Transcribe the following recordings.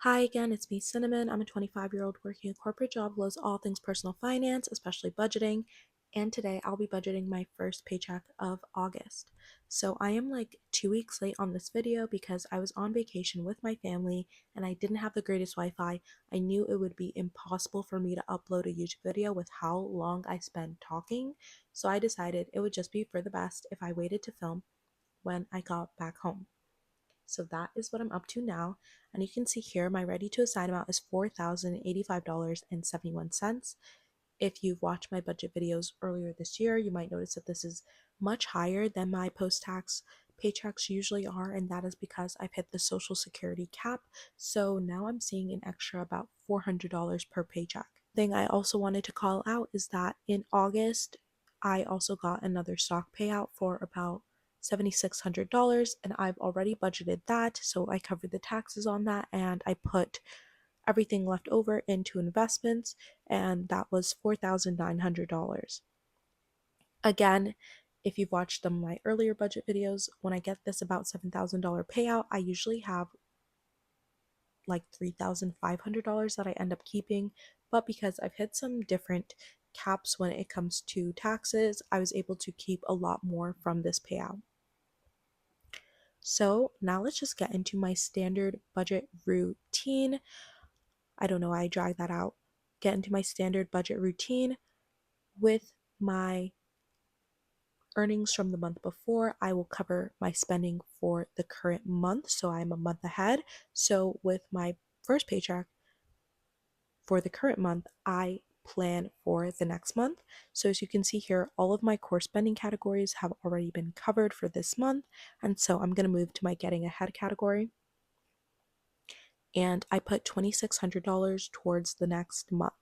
Hi again, it's me, Cinnamon. I'm a 25-year-old working a corporate job who loves all things personal finance, especially budgeting. And today I'll be budgeting my first paycheck of August. So I am like 2 weeks late on this video because I was on vacation with my family and I didn't have the greatest Wi Fi. I knew it would be impossible for me to upload a YouTube video with how long I spend talking. So I decided it would just be for the best if I waited to film when I got back home. So that is what I'm up to now. And you can see here my ready to assign amount is $4,085.71. If you've watched my budget videos earlier this year, you might notice that this is much higher than my post-tax paychecks usually are, and that is because I've hit the Social Security cap. So now I'm seeing an extra about $400 per paycheck. Thing I also wanted to call out is that in August, I also got another stock payout for about $7,600, and I've already budgeted that, so I covered the taxes on that and I put everything left over into investments, and that was $4,900. Again, if you've watched some of my earlier budget videos, when I get this about $7,000 payout, I usually have like $3,500 that I end up keeping. But because I've hit some different caps when it comes to taxes, I was able to keep a lot more from this payout. So now let's just get into my standard budget routine. I don't know why I dragged that out. Get into my standard budget routine with my earnings from the month before. I will cover my spending for the current month, so I'm a month ahead. So with my first paycheck for the current month, I plan for the next month. So as you can see here, all of my core spending categories have already been covered for this month, and so I'm going to move to my getting ahead category. And I put $2,600 towards the next month.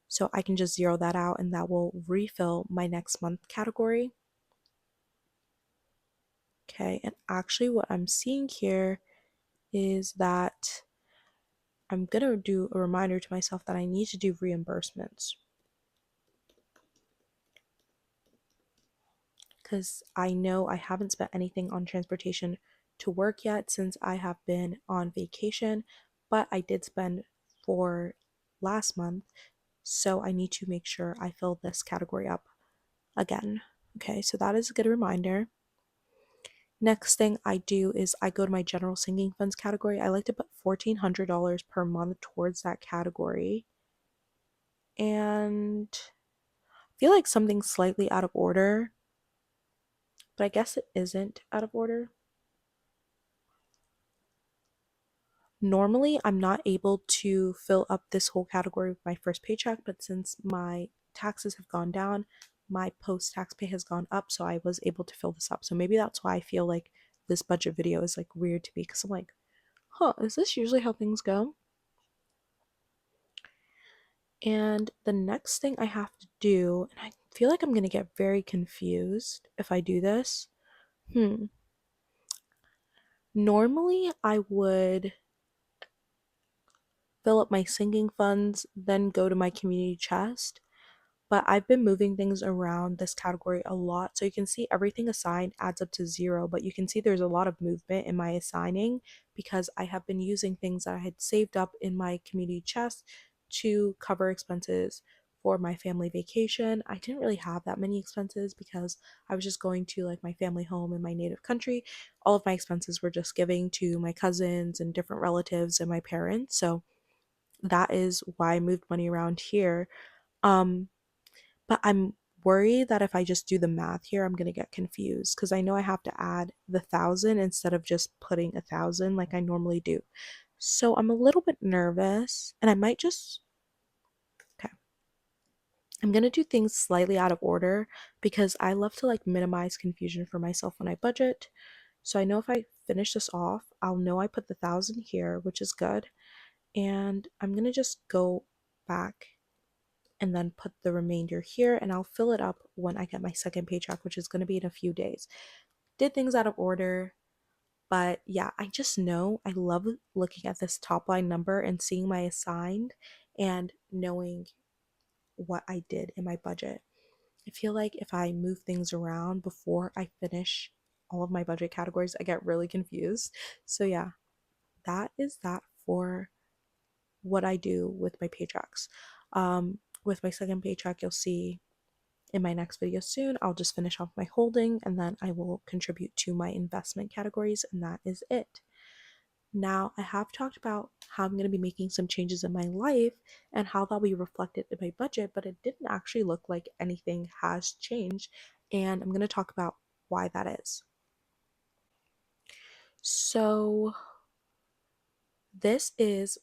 So I can just zero that out and that will refill my next month category. Okay, and actually what I'm seeing here is that I'm going to do a reminder to myself that I need to do reimbursements, because I know I haven't spent anything on transportation to work yet since I have been on vacation, but I did spend for last month, so I need to make sure I fill this category up again. Okay, so that is a good reminder. Next thing I do is I go to my general singing funds category. I like to put $1,400 per month towards that category. And I feel like something's slightly out of order, but I guess it isn't out of order. Normally, I'm not able to fill up this whole category with my first paycheck, but since my taxes have gone down, my post-tax pay has gone up, so I was able to fill this up. So maybe that's why I feel like this budget video is like weird to me, because I'm like, huh, is this usually how things go? And the next thing I have to do, and I feel like I'm going to get very confused if I do this. Normally, I would fill up my singing funds, then go to my community chest. But I've been moving things around this category a lot. So you can see everything assigned adds up to 0, but you can see there's a lot of movement in my assigning because I have been using things that I had saved up in my community chest to cover expenses for my family vacation. I didn't really have that many expenses because I was just going to like my family home in my native country. All of my expenses were just giving to my cousins and different relatives and my parents. So that is why I moved money around here. Um, but I'm worried that if I just do the math here, I'm gonna get confused because I know I have to add the 1,000 instead of just putting 1,000 like I normally do. So I'm a little bit nervous, and I might just, okay. I'm gonna do things slightly out of order because I love to like minimize confusion for myself when I budget. So I know if I finish this off, I'll know I put the 1,000 here, which is good. And I'm gonna just go back and then put the remainder here, and I'll fill it up when I get my second paycheck, which is going to be in a few days. Did things out of order, but yeah, I just know I love looking at this top line number and seeing my assigned and knowing what I did in my budget. I feel like if I move things around before I finish all of my budget categories, I get really confused. So yeah, that is that for what I do with my paychecks. With my second paycheck, you'll see in my next video soon, I'll just finish off my holding and then I will contribute to my investment categories, and that is it. Now, I have talked about how I'm going to be making some changes in my life and how that'll be reflected in my budget, but it didn't actually look like anything has changed, and I'm going to talk about why that is. So, this is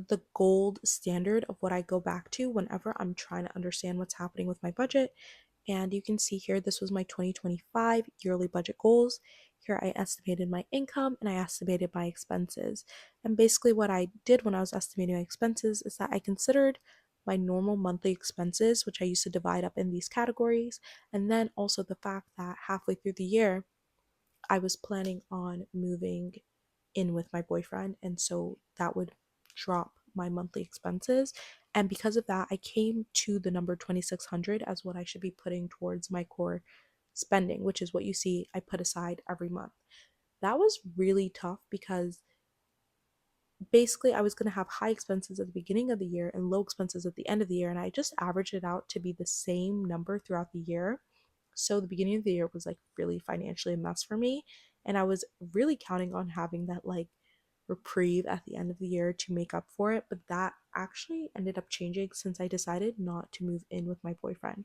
the gold standard of what I go back to whenever I'm trying to understand what's happening with my budget. And you can see here, this was my 2025 yearly budget goals. Here I estimated my income and I estimated my expenses. And basically, what I did when I was estimating my expenses is that I considered my normal monthly expenses, which I used to divide up in these categories, and then also the fact that halfway through the year, I was planning on moving in with my boyfriend, and so that would drop my monthly expenses. And because of that, I came to the number 2600 as what I should be putting towards my core spending, which is what you see I put aside every month. That was really tough because basically I was going to have high expenses at the beginning of the year and low expenses at the end of the year, and I just averaged it out to be the same number throughout the year. So the beginning of the year was like really financially a mess for me, and I was really counting on having that like reprieve at the end of the year to make up for it, but that actually ended up changing since I decided not to move in with my boyfriend.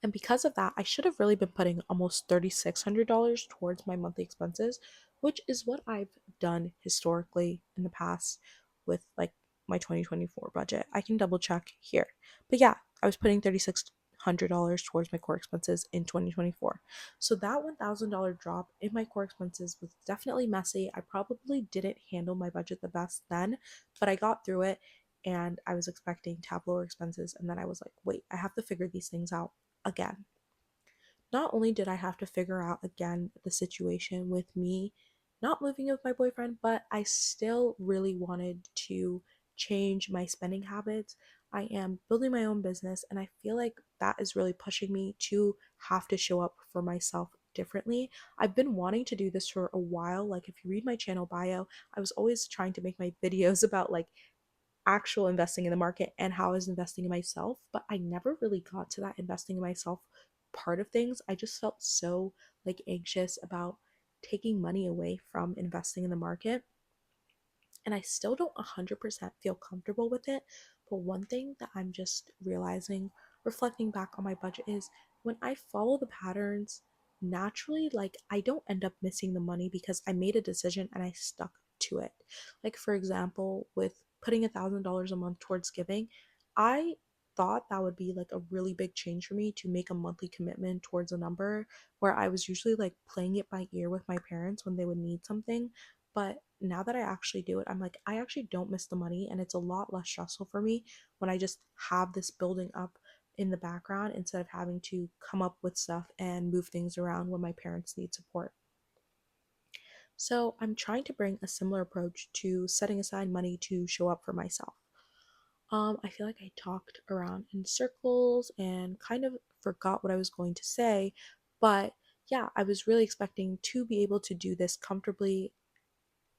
And because of that, I should have really been putting almost $3,600 towards my monthly expenses, which is what I've done historically in the past with like my 2024 budget. I can double check here. But yeah, I was putting $3,600 towards my core expenses in 2024. So that $1,000 drop in my core expenses was definitely messy. I probably didn't handle my budget the best then, but I got through it, and I was expecting to have lower expenses. And then I was like, wait, I have to figure these things out again. Not only did I have to figure out again the situation with me not moving with my boyfriend, but I still really wanted to change my spending habits. I am building my own business, and I feel like that is really pushing me to have to show up for myself differently. I've been wanting to do this for a while. Like, if you read my channel bio, I was always trying to make my videos about like actual investing in the market and how I was investing in myself, but I never really got to that investing in myself part of things. I just felt so like anxious about taking money away from investing in the market, and I still don't 100% feel comfortable with it. But one thing that I'm just realizing, reflecting back on my budget, is when I follow the patterns naturally, like I don't end up missing the money because I made a decision and I stuck to it. Like, for example, with putting $1,000 a month towards giving, I thought that would be like a really big change for me to make a monthly commitment towards a number, where I was usually like playing it by ear with my parents when they would need something. But now that I actually do it, I'm like, I actually don't miss the money, and it's a lot less stressful for me when I just have this building up in the background instead of having to come up with stuff and move things around when my parents need support. So I'm trying to bring a similar approach to setting aside money to show up for myself. I feel like I talked around in circles and kind of forgot what I was going to say, but yeah, I was really expecting to be able to do this comfortably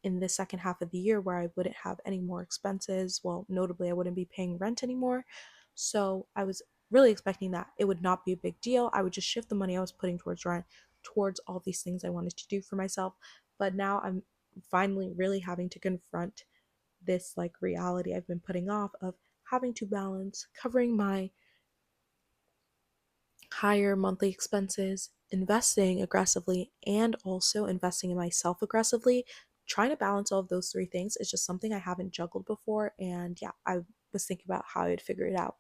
in the second half of the year, where I wouldn't have any more expenses. Well, notably, I wouldn't be paying rent anymore. So I was really expecting that it would not be a big deal. I would just shift the money I was putting towards rent towards all these things I wanted to do for myself. But now I'm finally really having to confront this like reality I've been putting off of having to balance covering my higher monthly expenses, investing aggressively, and also investing in myself aggressively. Trying to balance all of those three things is just something I haven't juggled before. And yeah, I was thinking about how I'd figure it out.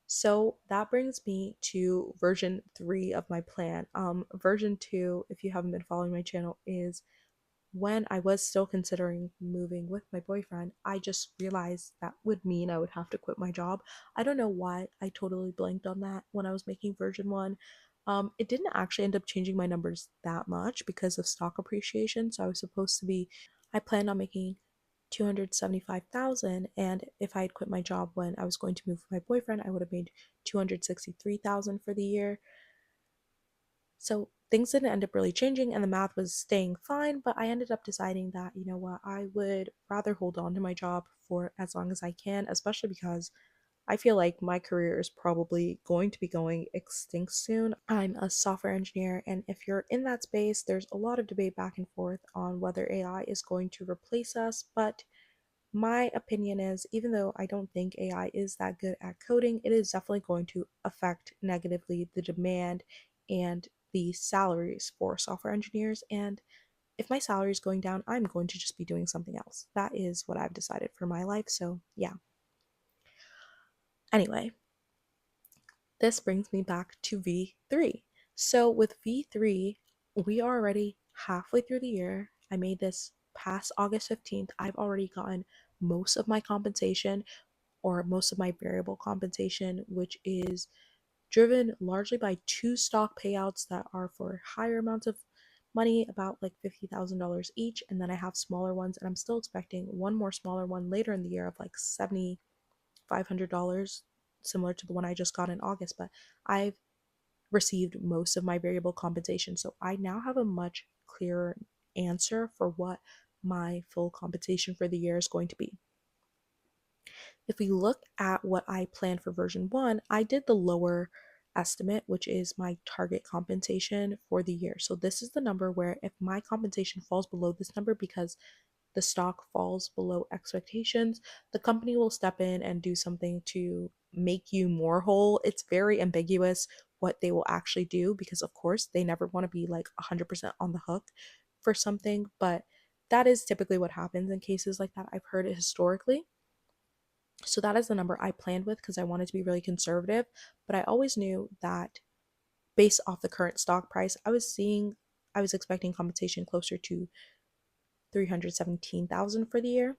So that brings me to version 3 of my plan. Version 2, if you haven't been following my channel, is when I was still considering moving with my boyfriend, I just realized that would mean I would have to quit my job. I don't know why I totally blanked on that when I was making version 1. It didn't actually end up changing my numbers that much because of stock appreciation. So I was supposed to be, I planned on making 275,000, and if I had quit my job when I was going to move with my boyfriend, I would have made 263,000 for the year. So things didn't end up really changing and the math was staying fine, but I ended up deciding that, you know what, I would rather hold on to my job for as long as I can, especially because I feel like my career is probably going to be going extinct soon. I'm a software engineer, and if you're in that space, there's a lot of debate back and forth on whether AI is going to replace us. But my opinion is, even though I don't think AI is that good at coding, it is definitely going to affect negatively the demand and the salaries for software engineers. And if my salary is going down, I'm going to just be doing something else. That is what I've decided for my life. So, yeah. Anyway, this brings me back to V3. So with V3, we are already halfway through the year. I made this past August 15th. I've already gotten most of my compensation or most of my variable compensation, which is driven largely by two stock payouts that are for higher amounts of money, about like $50,000 each. And then I have smaller ones, and I'm still expecting one more smaller one later in the year of like $7,500, similar to the one I just got in August. But I've received most of my variable compensation. So I now have a much clearer answer for what my full compensation for the year is going to be. If we look at what I planned for version 1, I did the lower estimate, which is my target compensation for the year. So this is the number where if my compensation falls below this number because the stock falls below expectations, the company will step in and do something to make you more whole. It's very ambiguous what they will actually do because, of course, they never want to be like 100% on the hook for something, but that is typically what happens in cases like that. I've heard it historically. So that is the number I planned with because I wanted to be really conservative, but I always knew that based off the current stock price, I was expecting compensation closer to 317,000 for the year,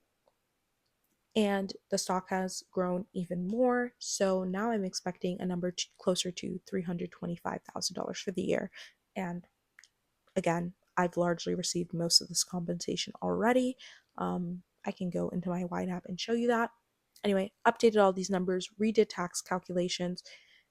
and the stock has grown even more. So now I'm expecting a number closer to $325,000 for the year. And again, I've largely received most of this compensation already. I can go into my ynab and show you that. Anyway, updated all these numbers, redid tax calculations.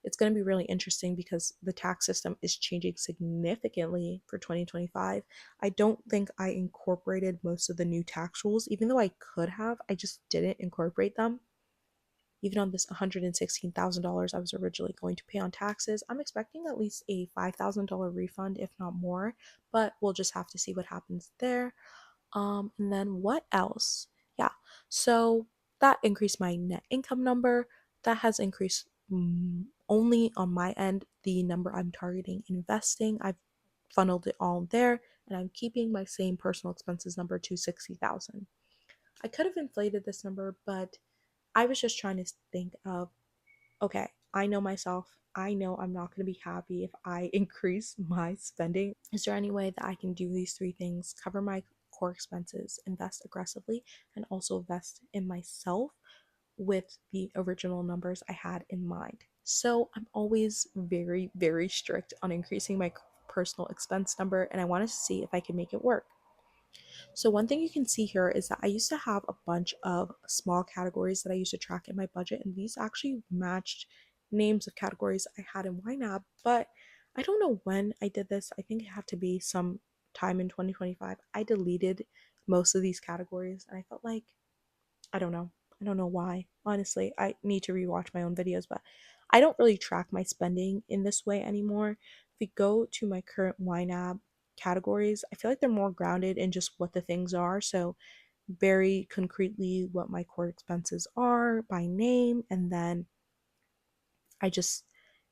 It's going to be really interesting because the tax system is changing significantly for 2025. I don't think I incorporated most of the new tax rules, even though I could have. I just didn't incorporate them. Even on this $116,000 I was originally going to pay on taxes, I'm expecting at least a $5,000 refund, if not more, but we'll just have to see what happens there. And then what else? Yeah, so that increased my net income number. That has increased only on my end the number I'm targeting investing. I've funneled it all there, and I'm keeping my same personal expenses number to 60,000. I could have inflated this number, but I was just trying to think of, okay, I know myself. I know I'm not going to be happy if I increase my spending. Is there any way that I can do these three things, cover my core expenses, invest aggressively, and also invest in myself with the original numbers I had in mind? So I'm always very, very strict on increasing my personal expense number, and I wanted to see if I can make it work. So one thing you can see here is that I used to have a bunch of small categories that I used to track in my budget, and these actually matched names of categories I had in ynab, but I don't know when I did this. I think it had to be some time in 2025. I deleted most of these categories, and I felt like, I don't know. I don't know why. Honestly, I need to rewatch my own videos, but I don't really track my spending in this way anymore. If we go to my current ynab categories, I feel like they're more grounded in just what the things are. So very concretely what my core expenses are by name, and then I just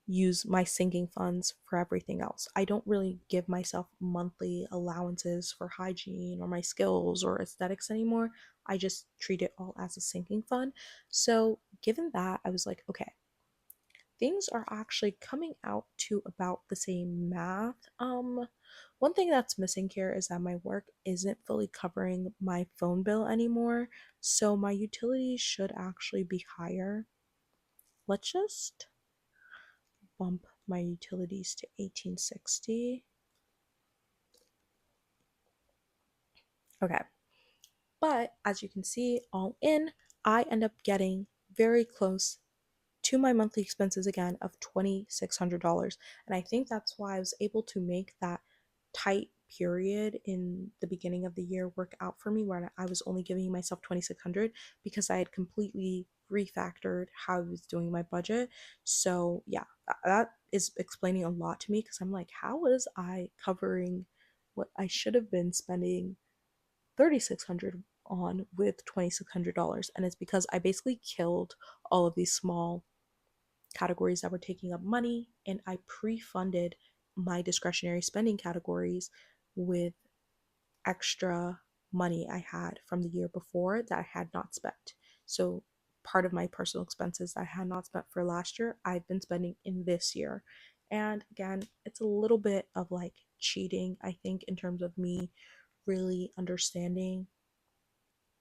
use my sinking funds for everything else. I don't really give myself monthly allowances for hygiene or my skills or aesthetics anymore. I just treat it all as a sinking fund. So, given that, I was like, okay, things are actually coming out to about the same math. One thing that's missing here is that my work isn't fully covering my phone bill anymore, so my utilities should actually be higher. Let's just bump my utilities to 1860. Okay, but as you can see, all in, I end up getting very close to my monthly expenses again of $2,600. And I think that's why I was able to make that tight period in the beginning of the year work out for me when I was only giving myself 2,600 because I had completely refactored how I was doing my budget. So, yeah, that is explaining a lot to me because I'm like, how was I covering what I should have been spending 3,600 on with $2,600? And it's because I basically killed all of these small categories that were taking up money, and I pre-funded my discretionary spending categories with extra money I had from the year before that I had not spent. So part of my personal expenses that I had not spent for last year, I've been spending in this year. And again, it's a little bit of like cheating, I think, in terms of me really understanding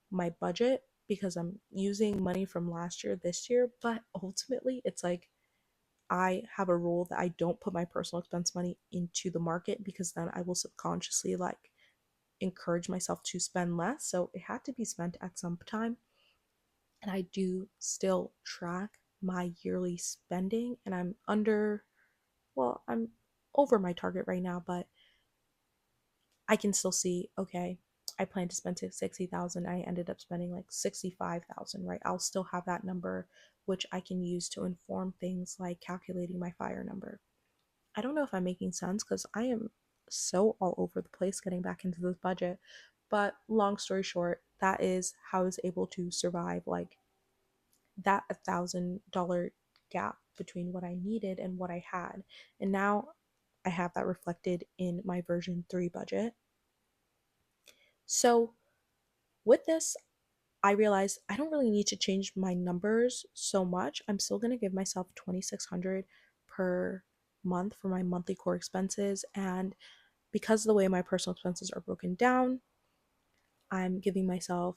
my budget because I'm using money from last year this year, but ultimately it's like I have a rule that I don't put my personal expense money into the market because then I will subconsciously like encourage myself to spend less. So it had to be spent at some time. And I do still track my yearly spending, and I'm over my target right now, but I can still see, okay, I plan to spend 60,000. I ended up spending like 65,000, right? I'll still have that number, which I can use to inform things like calculating my fire number. I don't know if I'm making sense because I am so all over the place getting back into this budget. But long story short, that is how I was able to survive like that $1,000 gap between what I needed and what I had. And now I have that reflected in my version 3 budget. So with this, I realized I don't really need to change my numbers so much. I'm still going to give myself 2,600 per month for my monthly core expenses, and because of the way my personal expenses are broken down, I'm giving myself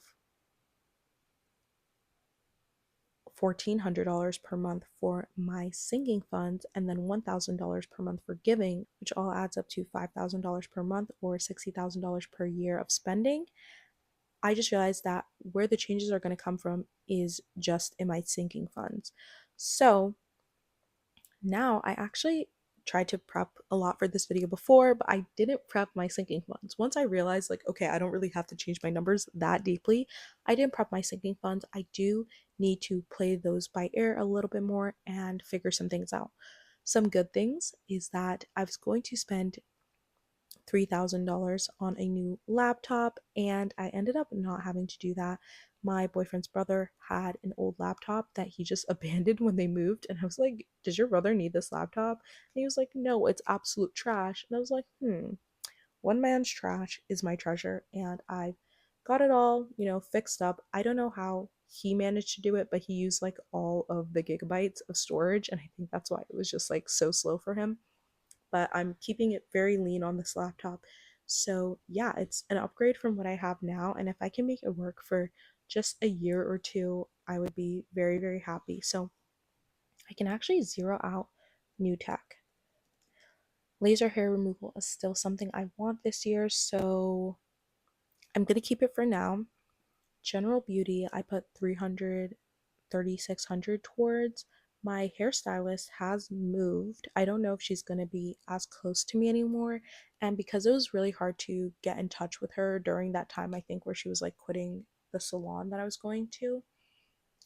$1,400 per month for my sinking funds and then $1,000 per month for giving, which all adds up to $5,000 per month or $60,000 per year of spending. I just realized that where the changes are going to come from is just in my sinking funds. So now I actually tried to prep a lot for this video before, but I didn't prep my sinking funds. Once I realized like, okay, I don't really have to change my numbers that deeply, I didn't prep my sinking funds. I do need to play those by ear a little bit more and figure some things out. Some good things is that I was going to spend $3,000 on a new laptop, and I ended up not having to do that. My boyfriend's brother had an old laptop that he just abandoned when they moved, and I was like, does your brother need this laptop? And he was like, no, it's absolute trash. And I was like, one man's trash is my treasure, and I've got it all, fixed up. I don't know how he managed to do it, but he used like all of the gigabytes of storage, and I think that's why it was just like so slow for him. But I'm keeping it very lean on this laptop. So, yeah, it's an upgrade from what I have now. And if I can make it work for just a year or two, I would be very, very happy. So, I can actually zero out new tech. Laser hair removal is still something I want this year. So, I'm going to keep it for now. General beauty, I put 300 3,600 towards. My hairstylist has moved. I don't know if she's going to be as close to me anymore. And because it was really hard to get in touch with her during that time, I think, where she was like quitting the salon that I was going to,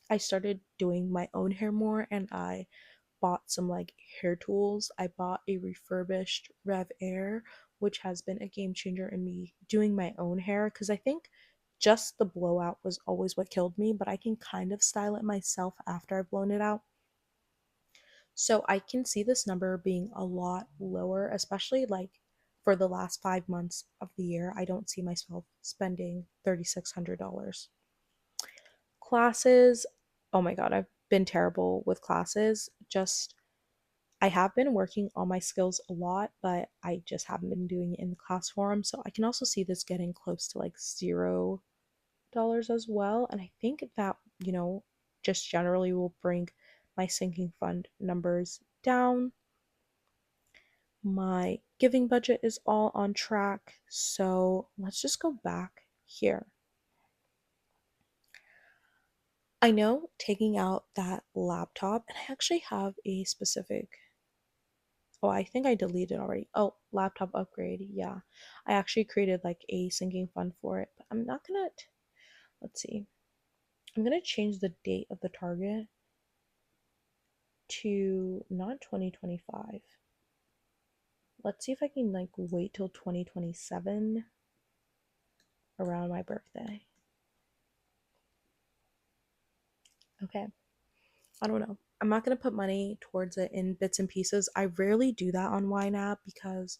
I started doing my own hair more, and I bought some like hair tools. I bought a refurbished Rev Air, which has been a game changer in me doing my own hair because I think just the blowout was always what killed me, but I can kind of style it myself after I've blown it out. So I can see this number being a lot lower, especially like for the last 5 months of the year. I don't see myself spending $3,600. Classes, oh my God, I've been terrible with classes. Just I have been working on my skills a lot, but I just haven't been doing it in the class forum. So I can also see this getting close to like $0 as well. And I think that, just generally will bring my sinking fund numbers down. My giving budget is all on track. So let's just go back here. I know taking out that laptop, and I actually have a specific, oh, I think I deleted already. Oh, laptop upgrade. Yeah. I actually created like a sinking fund for it, but I'm not gonna, let's see. I'm gonna change the date of the target to not 2025. Let's see if I can like wait till 2027 around my birthday. Okay. I don't know. I'm not gonna put money towards it in bits and pieces. I rarely do that on ynab because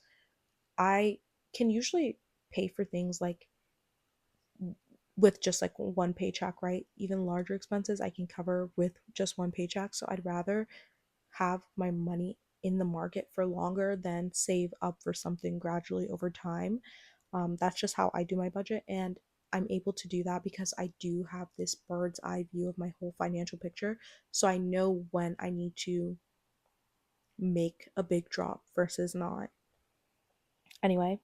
I can usually pay for things like with just like one paycheck, right? Even larger expenses I can cover with just one paycheck. So I'd rather have my money in the market for longer than save up for something gradually over time. That's just how I do my budget. And I'm able to do that because I do have this bird's eye view of my whole financial picture. So I know when I need to make a big drop versus not. Anyway,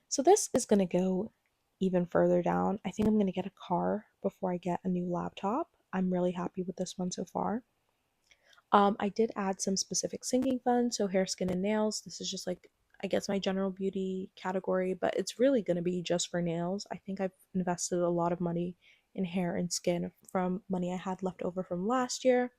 so this is going to go even further down. I think I'm going to get a car before I get a new laptop. I'm really happy with this one so far. I did add some specific sinking funds, so hair, skin, and nails. This is just like, I guess, my general beauty category, but it's really going to be just for nails. I think I've invested a lot of money in hair and skin from money I had left over from last year.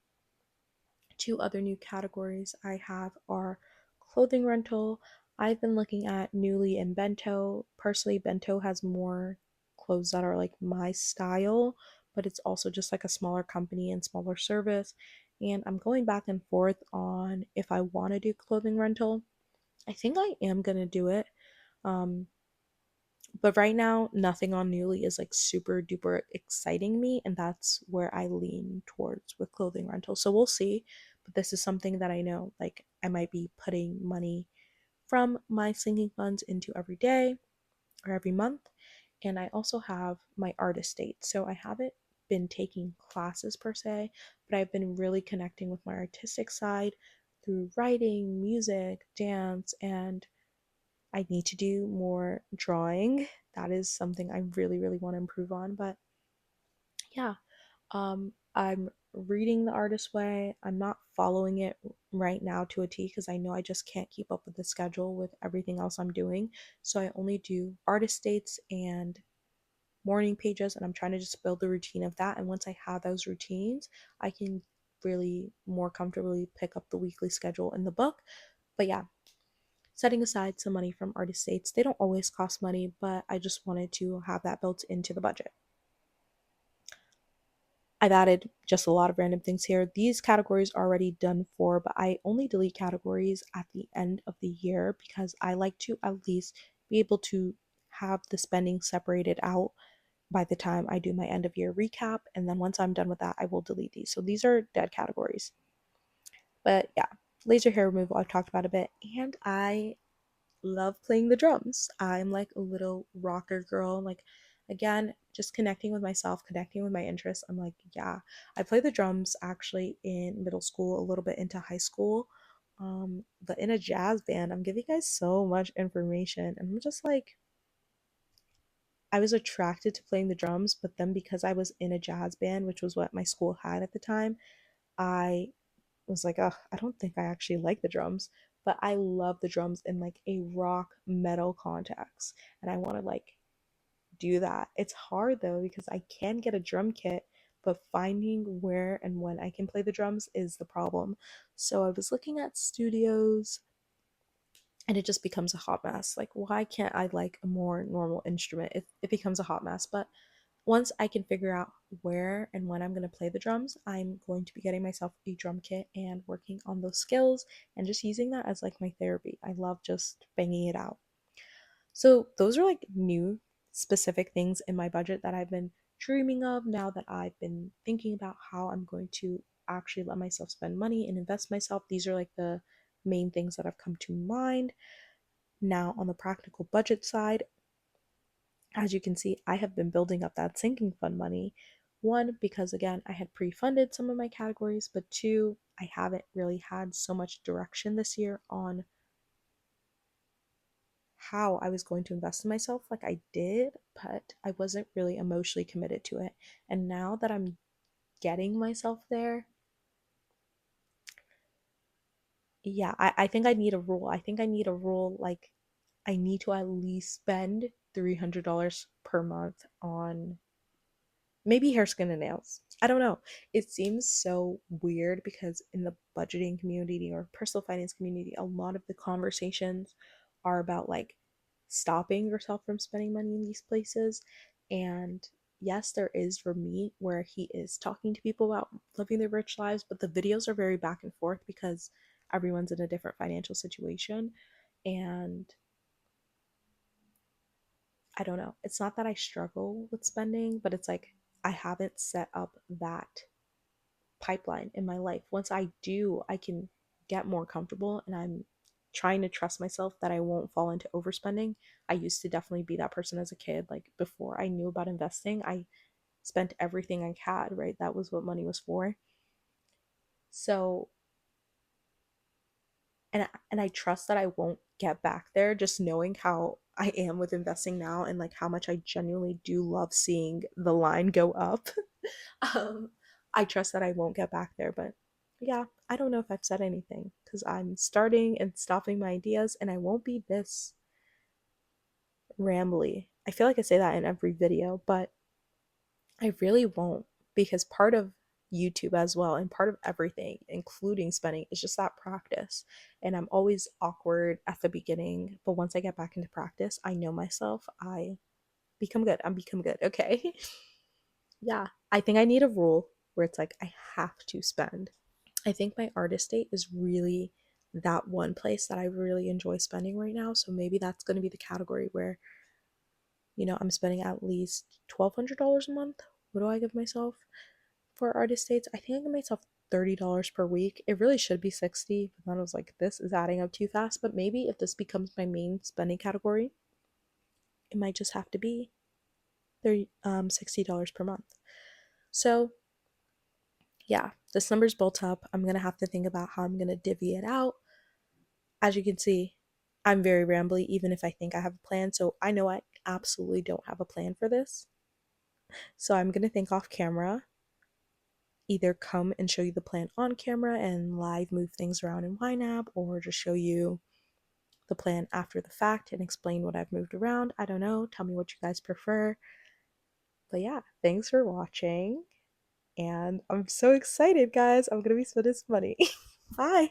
Two other new categories I have are clothing rental. I've been looking at Newly and Bento. Personally, Bento has more clothes that are like my style, but it's also just like a smaller company and smaller service. And I'm going back and forth on if I want to do clothing rental. I think I am going to do it. Um, but right now, nothing on Newly is like super duper exciting me, and that's where I lean towards with clothing rental. So we'll see. But this is something that I know, like, I might be putting money from my sinking funds into every day or every month. And I also have my artist date. So I haven't been taking classes per se, but I've been really connecting with my artistic side through writing, music, dance, and I need to do more drawing. That is something I really, really want to improve on. But yeah, I'm reading The Artist Way. I'm not following it right now to a T because I know I just can't keep up with the schedule with everything else I'm doing. So I only do artist dates and morning pages, and I'm trying to just build the routine of that. And once I have those routines, I can really more comfortably pick up the weekly schedule in the book. But yeah, setting aside some money from artist dates. They don't always cost money, but I just wanted to have that built into the budget. I've added just a lot of random things here. These categories are already done for, but I only delete categories at the end of the year because I like to at least be able to have the spending separated out by the time I do my end of year recap. And then once I'm done with that, I will delete these. So these are dead categories. But yeah, laser hair removal, I've talked about a bit. And I love playing the drums. I'm like a little rocker girl. Like, again, just connecting with myself, connecting with my interests. I'm like, yeah, I play the drums actually in middle school, a little bit into high school. But in a jazz band, I'm giving you guys so much information. And I'm just like, I was attracted to playing the drums, but then because I was in a jazz band, which was what my school had at the time, I was like, oh, I don't think I actually like the drums, but I love the drums in like a rock metal context. And I want to like do that. It's hard though because I can get a drum kit, but finding where and when I can play the drums is the problem. So I was looking at studios and it just becomes a hot mess. Like, why can't I like a more normal instrument? It becomes a hot mess. But once I can figure out where and when I'm going to play the drums, I'm going to be getting myself a drum kit and working on those skills and just using that as like my therapy. I love just banging it out. So, those are like new specific things in my budget that I've been dreaming of now that I've been thinking about how I'm going to actually let myself spend money and invest myself. These are like the main things that have come to mind. Now, on the practical budget side, as you can see, I have been building up that sinking fund money. One, because again, I had pre funded some of my categories, but two, I haven't really had so much direction this year on how I was going to invest in myself. Like I did, but I wasn't really emotionally committed to it. And now that I'm getting myself there. Yeah, I think I need a rule. I think I need a rule like I need to at least spend $300 per month on maybe hair, skin, and nails. I don't know. It seems so weird because in the budgeting community or personal finance community, a lot of the conversations are about like stopping yourself from spending money in these places. And yes, there is for me where he is talking to people about living their rich lives, but the videos are very back and forth because everyone's in a different financial situation. And I don't know. It's not that I struggle with spending, but it's like I haven't set up that pipeline in my life. Once I do, I can get more comfortable and I'm trying to trust myself that I won't fall into overspending. I used to definitely be that person as a kid. Like before I knew about investing, I spent everything I had, right? That was what money was for. So, and I trust that I won't get back there just knowing how I am with investing now and like how much I genuinely do love seeing the line go up. um, I trust that I won't get back there, but yeah, I don't know if I've said anything because I'm starting and stopping my ideas, and I won't be this rambly. I feel like I say that in every video, but I really won't because part of YouTube as well and part of everything, including spending, is just that practice. And I'm always awkward at the beginning, but once I get back into practice, I know myself. I become good. I'm become good. Okay. Yeah, I think I need a rule where it's like I have to spend. I think my artist date is really that one place that I really enjoy spending right now. So maybe that's going to be the category where, I'm spending at least $1,200 a month. What do I give myself for artist dates? I think I give myself $30 per week. It really should be 60, but then I was like, this is adding up too fast. But maybe if this becomes my main spending category, it might just have to be $60 per month. So yeah, this number's built up. I'm gonna have to think about how I'm gonna divvy it out. As you can see, I'm very rambly, even if I think I have a plan. So I know I absolutely don't have a plan for this. So I'm gonna think off camera, either come and show you the plan on camera and live move things around in ynab, or just show you the plan after the fact and explain what I've moved around. I don't know. Tell me what you guys prefer. But yeah, thanks for watching. And I'm so excited, guys. I'm gonna be spending this money. Bye.